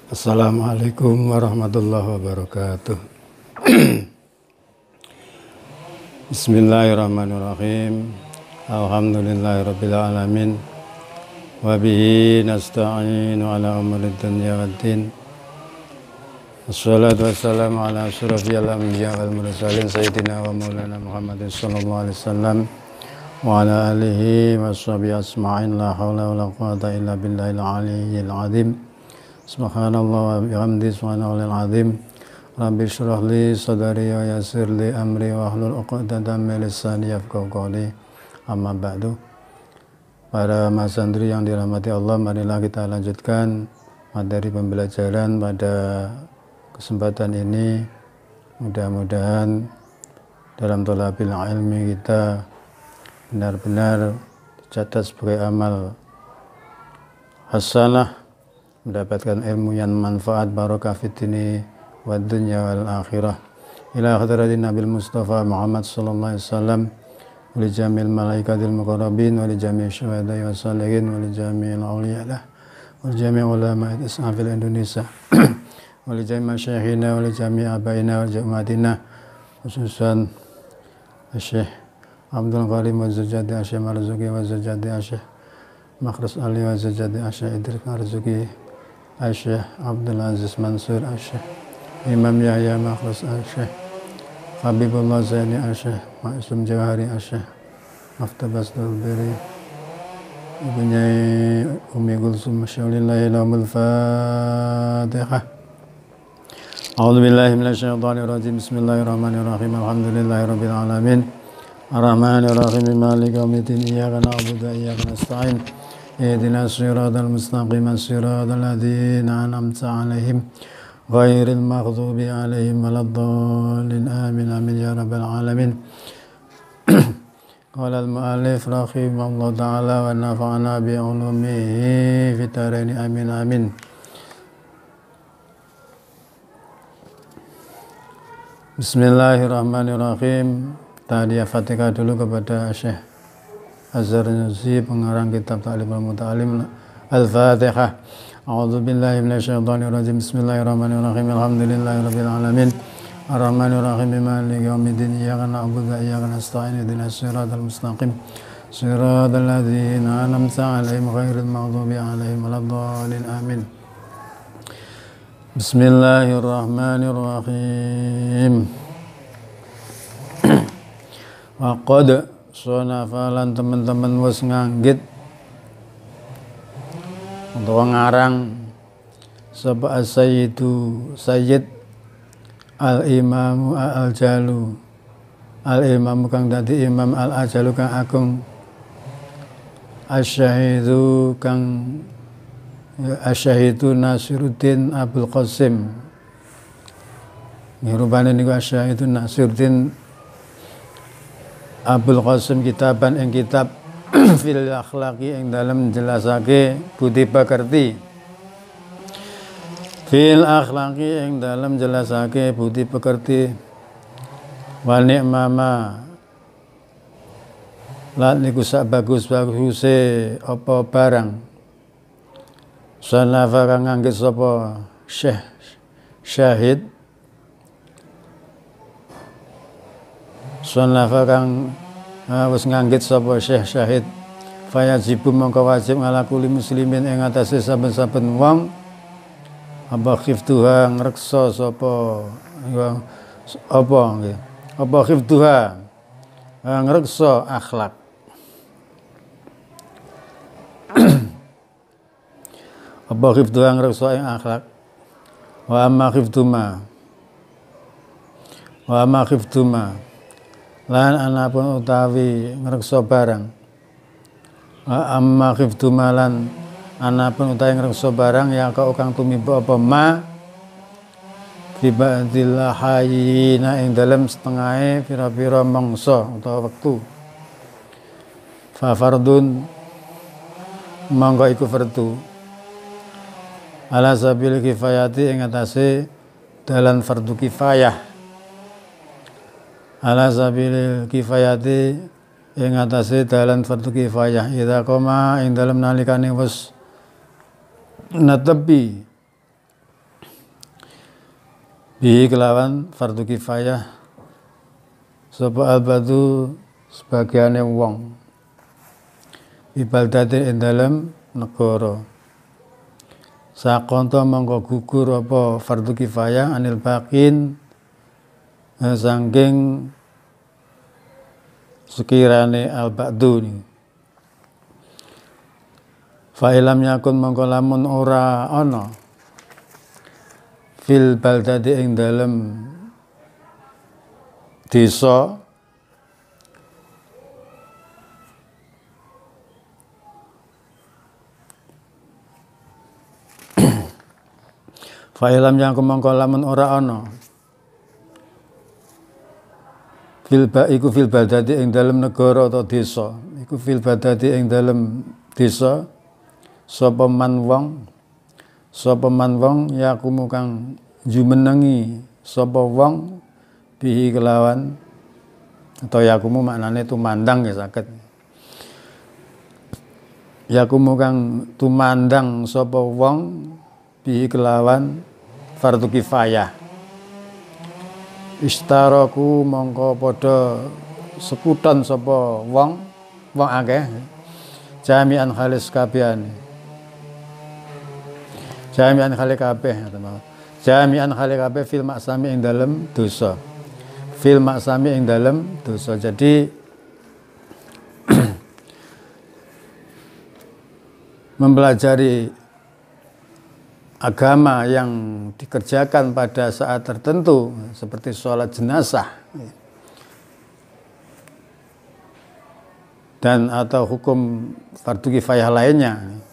Assalamualaikum warahmatullahi wabarakatuh. Bismillahirrahmanirrahim. Alhamdulillahirabbil alamin. Wa bihi nasta'inu ala umuri dunya waddin. Wassalatu wassalamu ala asyrafil anbiya wal mursalin sayyidina wa maulana Muhammadin sallallahu alaihi wasallam wa ala alihi washabihi asma'in. La haula wala quwwata illa billahil aliyyil azim. Subhanallah wa bihamdi subhanallahil azim. Rabbi shrah li sadri wa yassir li amri wa hlul 'uqdatam min lisani yafqahu qawli. Amma ba'du. Para masantri yang dirahmati Allah, marilah kita lanjutkan materi pembelajaran pada kesempatan ini. Mudah-mudahan dalam thalabil ilmi kita benar-benar dicatat sebagai amal hasanah, mendapatkan ilmu yang manfaat, barokah fitini wa dunya wal akhirah. Ila hadratin Nabil Mustafa Muhammad sallallahu alaihi wasallam wa li jamil malaikatil muqarrabin wa li jami'i syuhada'i wa salihin wa li jami'il awliya wa li jami'i ulama'i islamil Indonesia wa li jami'i masyayikhina wa li jami'i abaina wa jamatina, khususan Syekh Abdul Karim wa Zujadi Syekh Marzuki wa Zujadi Syekh Makhrus Ali wa Zujadi Syekh Idris Marzuki, Syekh Abdul Aziz Mansur, Syekh Imam Yahya Makhrus, Syekh Habibullah Zaini, Syekh Ma'sum Jawahari, Syekh Maftabas Dulbiri, ibunya Umi Gulsum, Masyaulillahi lahumul Fatihah. A'udzu billahi minasyaitonir rajim. Bismillahirrahmanirrahim. Alhamdulillahi rabbil alamin. Ar-Rahmanir Rahim. Maliki yaumiddin. Iyyaka na'budu wa iyyaka nasta'in. Ihdinas siratal mustaqim, siratal ladzina an'amta 'alaihim ghairil maghdubi 'alaihim waladdallin. Amin amin ya rabbal alamin. Qala al-mu'allif rahimahullah ta'ala wa nafa'ana bi 'ulumihi fid dharain. Amin amin. Bismillahirrahmanirrahim. Tahiyat Fatihah dulu kepada Syekh Azhar Nusi, pengarang kitab Ta'limul Muta'allim. Al-Fatihah. A'udzu billahi minasyaitonir rajim. Bismillahirrahmanirrahim. Alhamdulillahirabbil alamin. Ar-Rahmanir Rahim. Maliki yaumiddin. Iyyaka na'budu wa iyyaka nasta'in. Ihdinas siratal mustaqim. Siratal ladzina an'amta 'alaihim ghairil maghdubi 'alaihim waladdallin. Amin. Bismillahirrahmanirrahim. Wa qad sonafalan teman-teman wis nganggit untuk ngarang sapa sayyidu sayyid al-imamu al-jalu, al-imamu kang dadi imam al-ajalu kang agung, asyahidu kang asyahidu Nasiruddin Abul Qasim. Nirupane niku asyahidu Nasiruddin Abul Qasim kitaban ing kitab fil akhlaqi ing dalem jelasake budi pekerti. Fil akhlaqi ing dalem jelasake budi pekerti. Wa ni'mama lan niku sak bagus-baguse apa barang. Sanafa kang nganggit sapa Syekh Syahid, sanafa kang wis nganggit sapa Syekh Syahid, fayajibu mongko wajib ala kulli muslimin ing atase saben-saben wong apa khiftuha ngreksa sapa apa nggih apa khiftuha ngreksa akhlak. Apa khiftuha ngreksa ing akhlak. Wa amma khiftuma lan anapun utawi ngreksa barang. Amma khiftuma lan anapun utawi ngreksa barang ya kau kang tumiba apa ma fi ba'dil hayina ing dalem setengahe pira-pira mangsa utawa wektu. Fa fardun mangga iku fardu ala sabil kifayati ing atase dalan fardu kifayah. Ala sabil kifayati ing atase dalan fardu kifayah. Idza qoma ing dalem nalikane wis netepi bihi kelawan fardu kifayah sapa albadu sebagiane wong ibadatin ing dalem negara sakonto mongko gugur apa fardu kifayah anil baqin sangking sekirane al-ba'du ni fa ilam yakun mongko lamun ora ana fil baldadi ing dalem desa fa ilam yakun mongko lamun ora ana iku fil baldadi ing dalem negara atau desa iku fil baldadi ing dalem desa sapa man wong yakumu kang jumenengi sapa wong bihi kelawan atau yakumu maknane tumandang ya saged yakumu kang tumandang sapa wong bihi kelawan fardu kifayah istaraku mongko padha sekuton sapa wong akeh jami'an khalis kabehane jami'an khali kabeh jami'an khali kabeh fil maksami ing dalem dosa fil maksami ing dalem dosa. Jadi mempelajari agama yang dikerjakan pada saat tertentu seperti sholat jenazah dan atau hukum fardu kifayah lainnya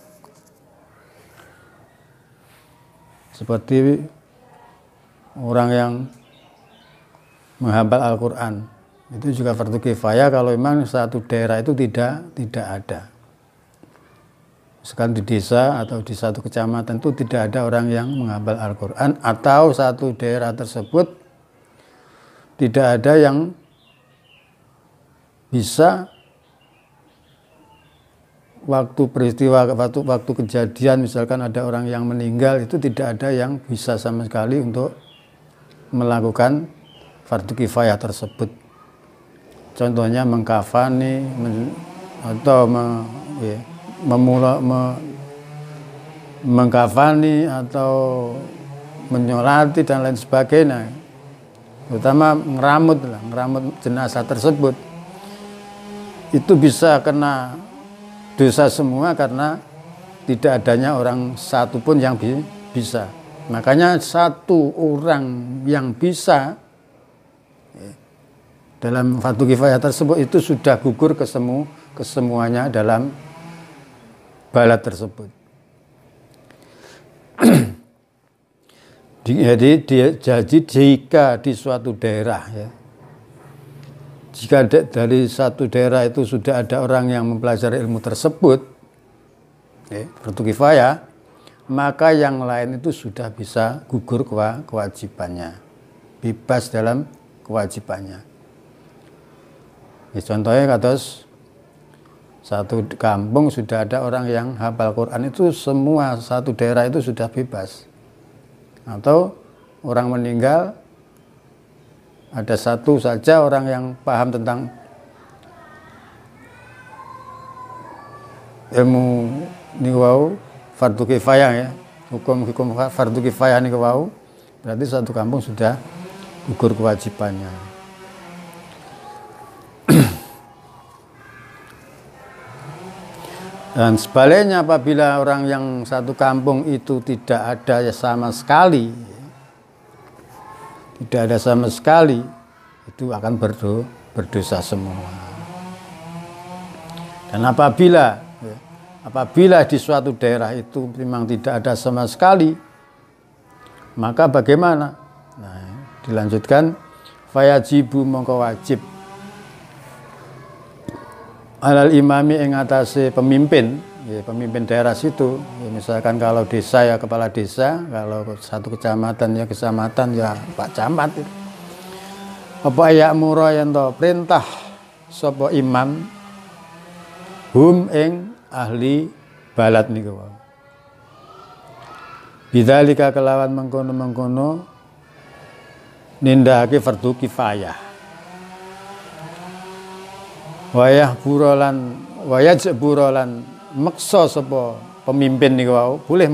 seperti orang yang menghafal Al-Quran itu juga fardu kifayah kalau memang satu daerah itu tidak ada. Misalkan di desa atau di satu kecamatan itu tidak ada orang yang menghafal Al-Quran atau satu daerah tersebut tidak ada yang bisa waktu peristiwa, waktu kejadian misalkan ada orang yang meninggal itu tidak ada yang bisa sama sekali untuk melakukan fardu kifayah tersebut. Contohnya mengkafani atau mengkafani atau menyolati dan lain sebagainya. Terutama ngeramut jenazah tersebut. Itu bisa kena dosa semua karena tidak adanya orang satu pun yang bisa. Makanya satu orang yang bisa dalam fardu kifayah tersebut itu sudah gugur kesemuanya dalam balad tersebut. Jadi jika di suatu daerah ya, jika dari satu daerah itu sudah ada orang yang mempelajari ilmu tersebut, fardu kifayah, maka yang lain itu sudah bisa gugur kewajibannya, bebas dalam kewajibannya. Contohnya kados satu kampung sudah ada orang yang hafal Quran itu semua satu daerah itu sudah bebas. Atau orang meninggal ada satu saja orang yang paham tentang ilmu niku fardu kifayah ya, hukum fardu kifayah niku wau, berarti satu kampung sudah gugur kewajibannya. Dan sebaliknya apabila orang yang satu kampung itu tidak ada sama sekali, itu akan berdosa semua. Dan apabila di suatu daerah itu memang tidak ada sama sekali, maka bagaimana? Nah, dilanjutkan fayajibu mongko wajib alal imami ing atase pemimpin, ya, pemimpin daerah situ. Ya, misalkan kalau desa ya kepala desa, kalau satu kecamatan ya kecamatan ya Pak Camat. Apa ya mura yen to perintah sapa imam hum ing ahli balad niku. Bidzalika kelawan mengkono-mengkono nindakake fardu kifayah. Wayajburolan maksa sapa pemimpin niku wau, boleh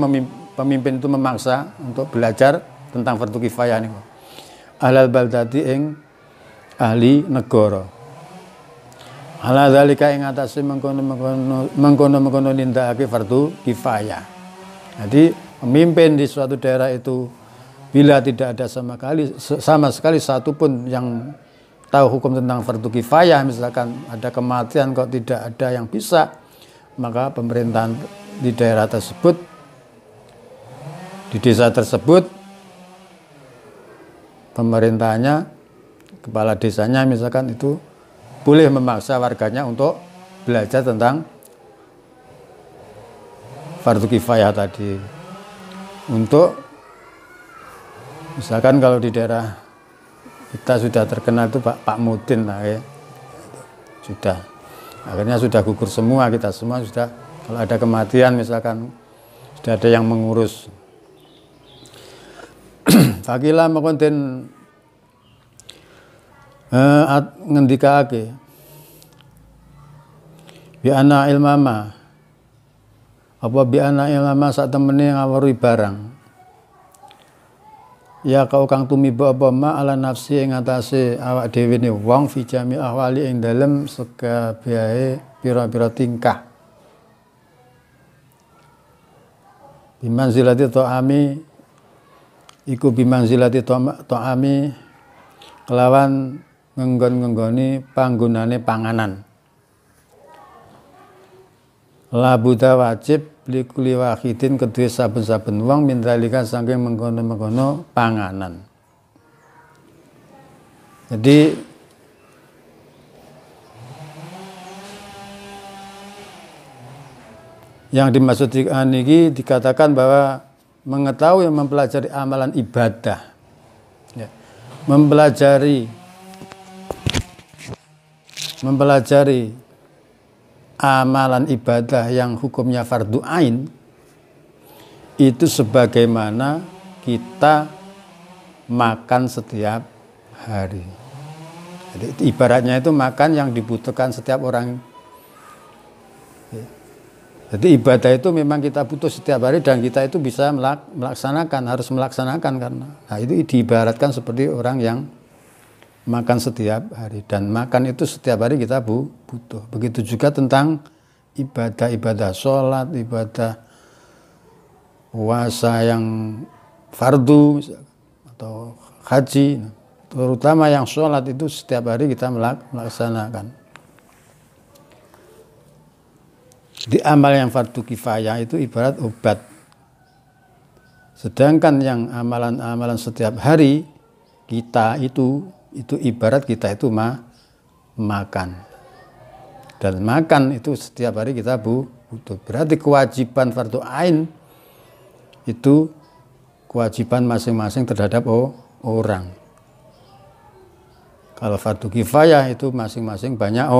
pemimpin itu memaksa untuk belajar tentang fardu kifayah niku. Ahlal baldati ing ahli negara. Ala zalika ing atase mengkono nindakake fardu kifayah. Jadi pemimpin di suatu daerah itu bila tidak ada sama sekali satu pun yang tahu hukum tentang fardu kifayah, misalkan ada kematian kok tidak ada yang bisa, maka pemerintahan di daerah tersebut, di desa tersebut, pemerintahnya, kepala desanya misalkan itu boleh memaksa warganya untuk belajar tentang fardu kifayah tadi. Untuk misalkan kalau di daerah kita sudah terkenal itu Pak Mudin lah ya, sudah akhirnya sudah gugur semua, kita semua sudah, kalau ada kematian misalkan sudah ada yang mengurus. Fakila makonten ngendikaake bi ana ilmama apa bi ana ilmama sak temene ngawruhi barang. Ya kau kang tumiba apa ma ala nafsi ing atase awak dhewe ne wong fi jami ahwali ing dalem sekabehe pira-pira tingkah. Bimanzilati ta'ami iku bimanzilati ta'ami kelawan ngenggon-ngenggoni panggonane panganan. La buddha wajib likuli wahidin kedue saben-saben wong mindralika saking mengkono-mengkono panganan. Jadi yang dimaksud niki dikatakan bahwa mengetahui mempelajari amalan ibadah, ya, mempelajari amalan ibadah yang hukumnya fardu ain itu sebagaimana kita makan setiap hari. Jadi ibaratnya itu makan yang dibutuhkan setiap orang. Jadi ibadah itu memang kita butuh setiap hari dan kita itu bisa harus melaksanakan karena itu diibaratkan seperti orang yang makan setiap hari, dan makan itu setiap hari kita butuh. Begitu juga tentang ibadah sholat, ibadah puasa yang fardu atau haji, terutama yang sholat itu setiap hari kita melaksanakan. Di amal yang fardu kifayah itu ibarat obat, sedangkan yang amalan-amalan setiap hari kita itu ibarat kita itu makan, dan makan itu setiap hari kita butuh. Berarti kewajiban fardu ain itu kewajiban masing-masing terhadap orang. Kalau fardu kifayah itu masing-masing banyak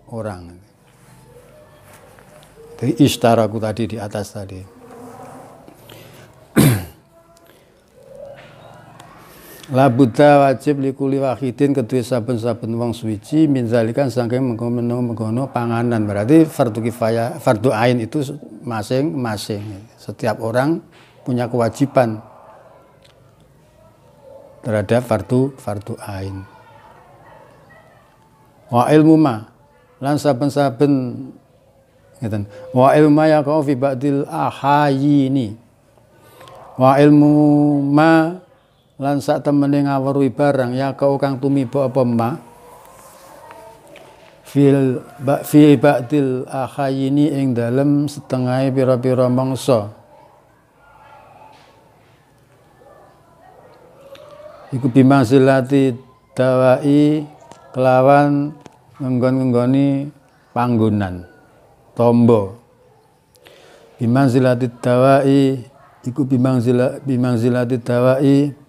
orang. Jadi istaraku tadi di atas tadi. La buddha wajib likuli wahidin kedue saben-saben wong suwiji min zalikan saking mengkono panganan. Berarti fardu kifayah, fardu ain itu masing-masing. Setiap orang punya kewajiban terhadap fardu ain. Wa ilmu ma lan saben-saben ngeten. Wa ilmu ya ka fi ba'dil ahayini. Wa ilmu ma lan sak temene ngawruhi barang ya kau kang tumiba apa ma fi ba'dil akhayini ing dalem setengah pira-pira mangsa iku bimanzilati dawai kelawan ngenggon-ngenggoni panggonan tombo. Bimanzilati dawai iku bimanzilati dawai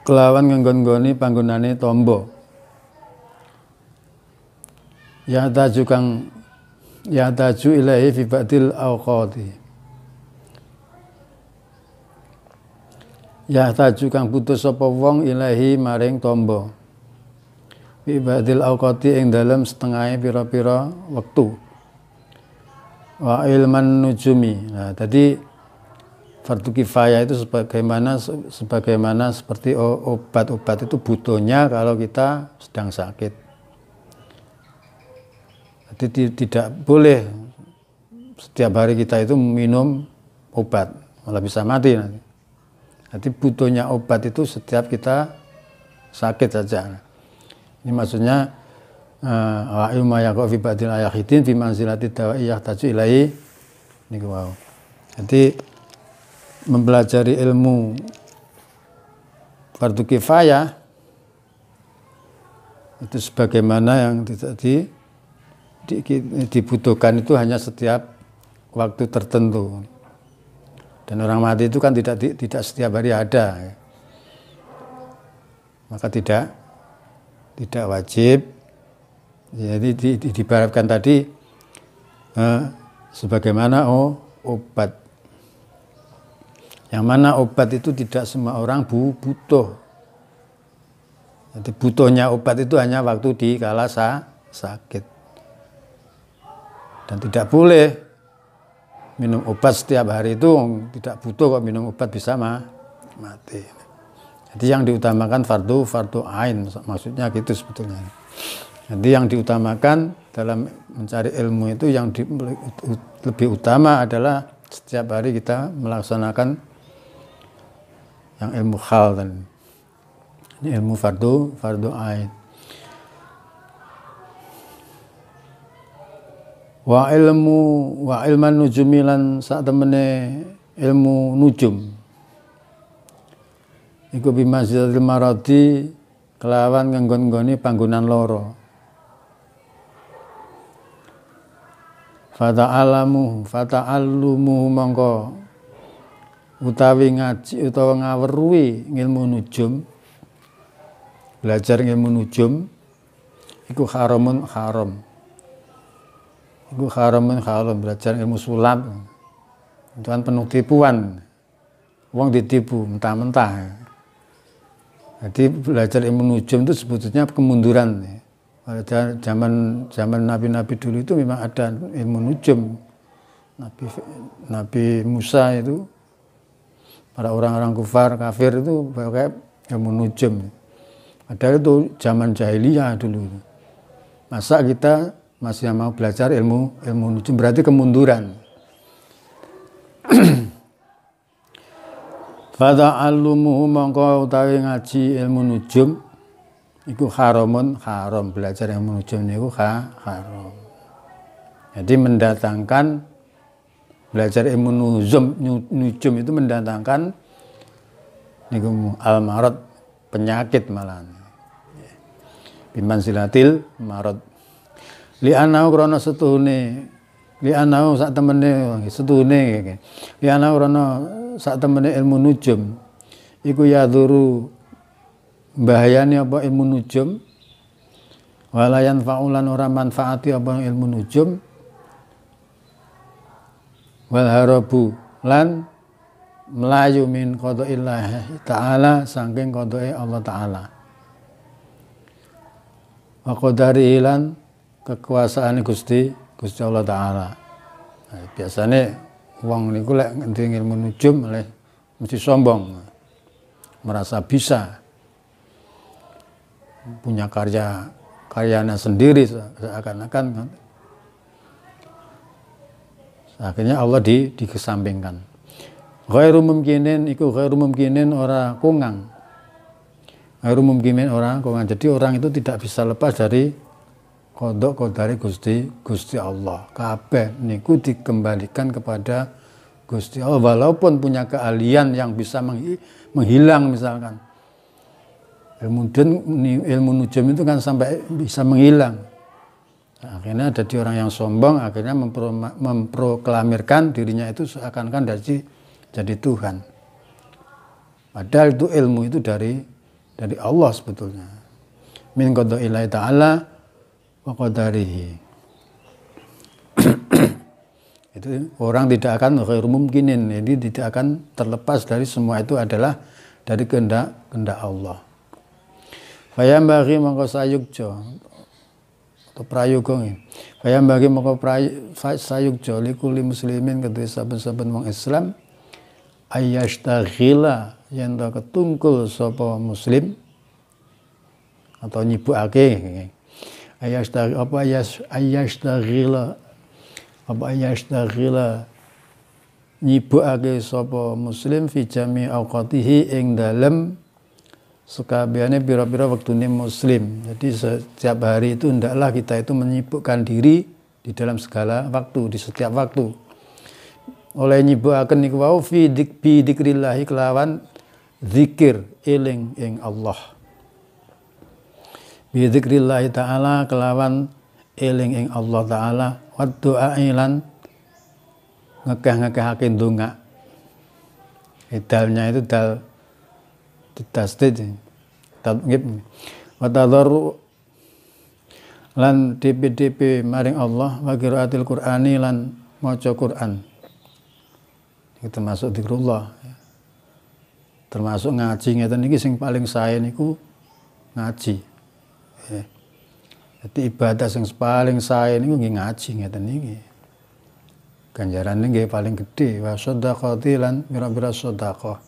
kelawan ngenggon-nggoni panggonane tombo. Ya taju ilahi fi ba'dil awqati. ya taju kang butuh sapa wong ilahi maring tombo ibadil auqati ing dalem setengahe pira-pira wektu wa ilman nujumi. Nah tadi fardu kifayah itu sebagaimana seperti obat-obat itu butuhnya kalau kita sedang sakit. Jadi tidak boleh setiap hari kita itu minum obat, malah bisa mati nanti. Jadi butuhnya obat itu setiap kita sakit saja. Ini maksudnya wa ilma yaqo fi ba'dil ayahitin fi manzilati dawaiyah taju ilaihi niku wau. Jadi mempelajari ilmu fardu kifayah itu sebagaimana yang dibutuhkan itu hanya setiap waktu tertentu. Dan orang mati itu kan tidak setiap hari ada, maka tidak wajib. Jadi diibaratkan tadi sebagaimana obat, yang mana obat itu tidak semua orang butuh. Jadi butuhnya obat itu hanya waktu di kala sakit, dan tidak boleh minum obat setiap hari itu. Tidak butuh kok minum obat bisa mati. Jadi yang diutamakan fardu ain, maksudnya gitu sebetulnya. Jadi yang diutamakan dalam mencari ilmu itu yang lebih utama adalah setiap hari kita melaksanakan yang ilmu hal dan ini ilmu fardu ain. Wa ilman nujumi lan sak temene ilmu nujum iku bimanzilatil maradi kelawan nganggon-nggoni panggonan loro. Fata'allumu mongko utawi ngaji utawa ngaweruhi ilmu nujum, belajar ilmu nujum iku haram. Iku haramun belajar ilmu sulap itu kan penuh tipuan, uang ditipu mentah-mentah. Jadi belajar ilmu nujum itu sebetulnya kemunduran. Pada zaman nabi-nabi dulu itu memang ada ilmu nujum. Nabi Musa itu, para orang-orang kafir itu pakai ilmu nujum. Padahal itu zaman jahiliyah dulu. Masa kita masih mau belajar ilmu nujum, berarti kemunduran. Fata'allumu mongko utawi ngaji ilmu nujum iku haram, belajar ilmu nujum niku haram. Jadi mendatangkan belajar ilmu nujum itu mendatangkan niku al-marad, penyakit malahan. Bimanzilatil marad. Li'anau krana setuhune li'anau sak temene setuhune li'anau krana sak temene ilmu nujum iku yadhuru bahayane apa ilmu nujum walayan faulan ora manfaati apa ilmu nujum wal harabu lan melayu min qadaillahi ta'ala saking qadae Allah ta'ala wa qadari lan kekuasaan Gusti Allah Ta'ala. Nah, biasanya wong niku lek ngerti ilmu nujum oleh mesti sombong, merasa bisa, punya karyanya sendiri seakan-akan. Akhirnya Allah dikesampingkan. Ghairu mumkinin ora kungang. Ghairu mumkinin orang kungang. Jadi orang itu tidak bisa lepas dari qada Gusti Allah. Kabeh niku dikembalikan kepada Gusti Allah, walaupun punya keahlian yang bisa menghilang misalkan. Ilmu nujum itu kan sampai bisa menghilang. Nah, akhirnya ada orang yang sombong, akhirnya memproklamirkan dirinya itu seakan-akan jadi Tuhan. Padahal itu ilmu itu dari Allah sebetulnya. Min qada'illahi ta'ala wa qadarihi. Itu orang tidak akan ghairu mumkinin, jadi tidak akan terlepas dari semua itu adalah dari kehendak Allah. Fayam bagi mongko sayukjo atau prayoga nggih. Fayam bagi mongko sayukjo likuli muslimin kedue saben-saben wong Islam ayyashtaghila yen ta ketungkul sapa muslim atau nyibukake ayyashtaghila nyibukake sapa muslim fi jami awqatihi ing dalem sekabehane pira-pira wektune muslim. Jadi setiap hari itu hendaklah kita itu menyibukkan diri di dalam segala waktu, di setiap waktu. Oleh nyibukaken niku wau fi dzikrillah kelawan zikir eling ing Allah. Bi dzikrillah taala kelawan eling ing Allah taala wa doa lan ngekeh-ngekehake ndonga. Dalnya itu dal ditasdid tadghib wa tadarru lan DP maring Allah wa qiraatil Qur'ani lan maca Quran. Itu termasuk zikrullah. Termasuk ngaji ngeten iki sing paling sae niku ngaji. Jadi ibadah sing paling sae niku nggih ngaji ngeten iki. Ganjarane nggih paling gedhe wa shadaqati lan pira-pira sedekah.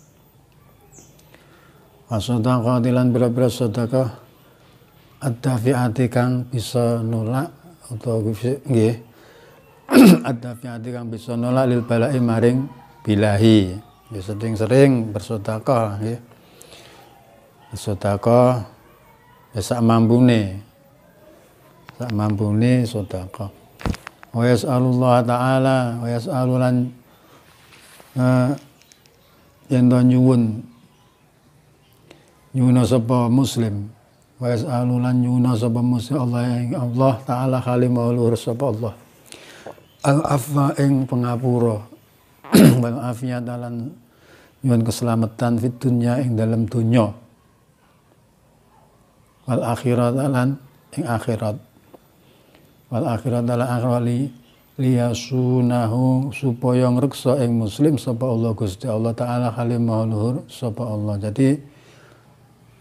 Wa shadaqati lan pira-pira sedekah ad-dafi'ati kang bisa nolak utawa nggih ad-dafi'ati kang bisa nolak lil bala'i maring bilahi. Ya sering-sering bersedekah nggih. Sedekah ya sak mampune. Sak mampune sedekah. Wa yas'alullah ta'ala wa yas'alulan yen nyuwun sapa muslim wa yas'alulan nyuwun sapa muslim Allah ta'ala halimah luhur sapa Allah al-afwa ing pangapura wal afiyat lan nyuwun keselamatan fit dunya ing dalam dunya wal akhirat lan ing akhirat wal akhirat lan akhwali liyasunahu supaya ngreksa ing muslim sapa Allah Gusti Allah taala halimah luhur sapa Allah. Jadi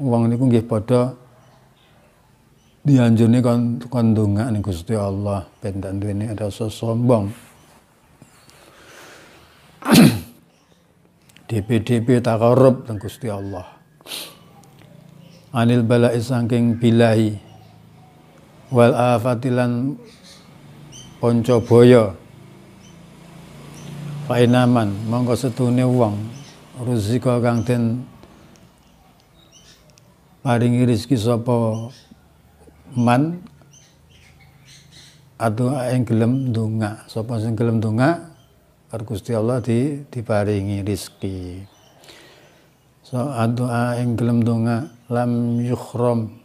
wong niku nggih padha dianjurne kon ndonga ning Gusti Allah ben ndak duweni rasa sombong. DP takarub nang Gusti Allah. Anil bala'i saking bilahi wal afatilan ponco boyo fainaman mongko setune wong rezeki kang den paringi rezeki sapa man atau ing gelem ndonga sapa sing gelem ndonga karo Gusti Allah diparingi rezeki. So doa ing gelem ndonga lam yukhram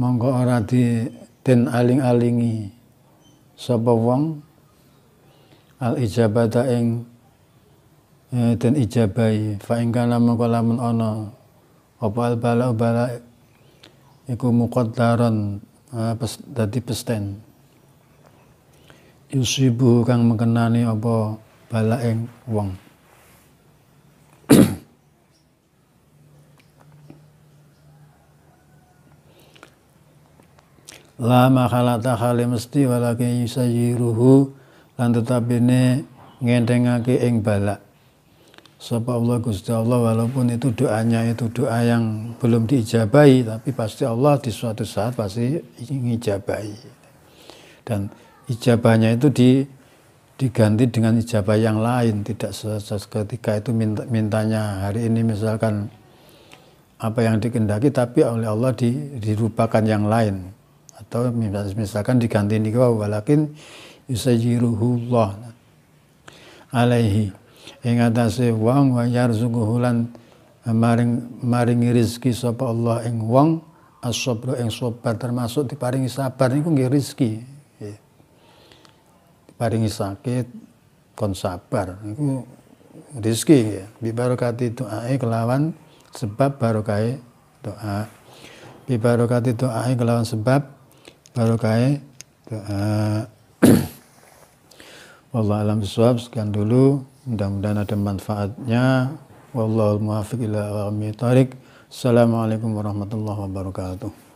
monggo ora den aling-alingi sapa wong al ijabata ing den ijabahi fa ing kana mongko lamun ana apa al bala iku muqaddaran dadi pesten yusibu kang mengenani apa bala ing wong. La makhalata khali mesti walakin yusayiruhu lan tetapine ngendengake ing balak sapa Allah Gusti Allah walaupun itu doanya itu doa yang belum diijabahi tapi pasti Allah di suatu saat pasti ngijabahi dan ijabahnya itu diganti dengan ijabah yang lain tidak seketika itu mintanya hari ini misalkan apa yang dikehendaki tapi oleh Allah dirupakan yang lain. Atau misalkan diganti niku walakin yusajiruhullah alaihi ing atase wong wa yarzuquhu lan maringi rezeki sapa Allah ing wong as-sabr ing sabar termasuk diparingi sabar niku nggih rezeki. Diparingi sakit kon sabar niku rezeki nggih. Bi barokati doae kelawan sebab barokahe doa. Bi barokati doae kelawan sebab barokai wallahu alam bisawab. Sekian dulu. Mudah-mudahan ada manfaatnya. Wallahul muwaffiq ila aqwamit thoriq. Assalamualaikum warahmatullahi wabarakatuh.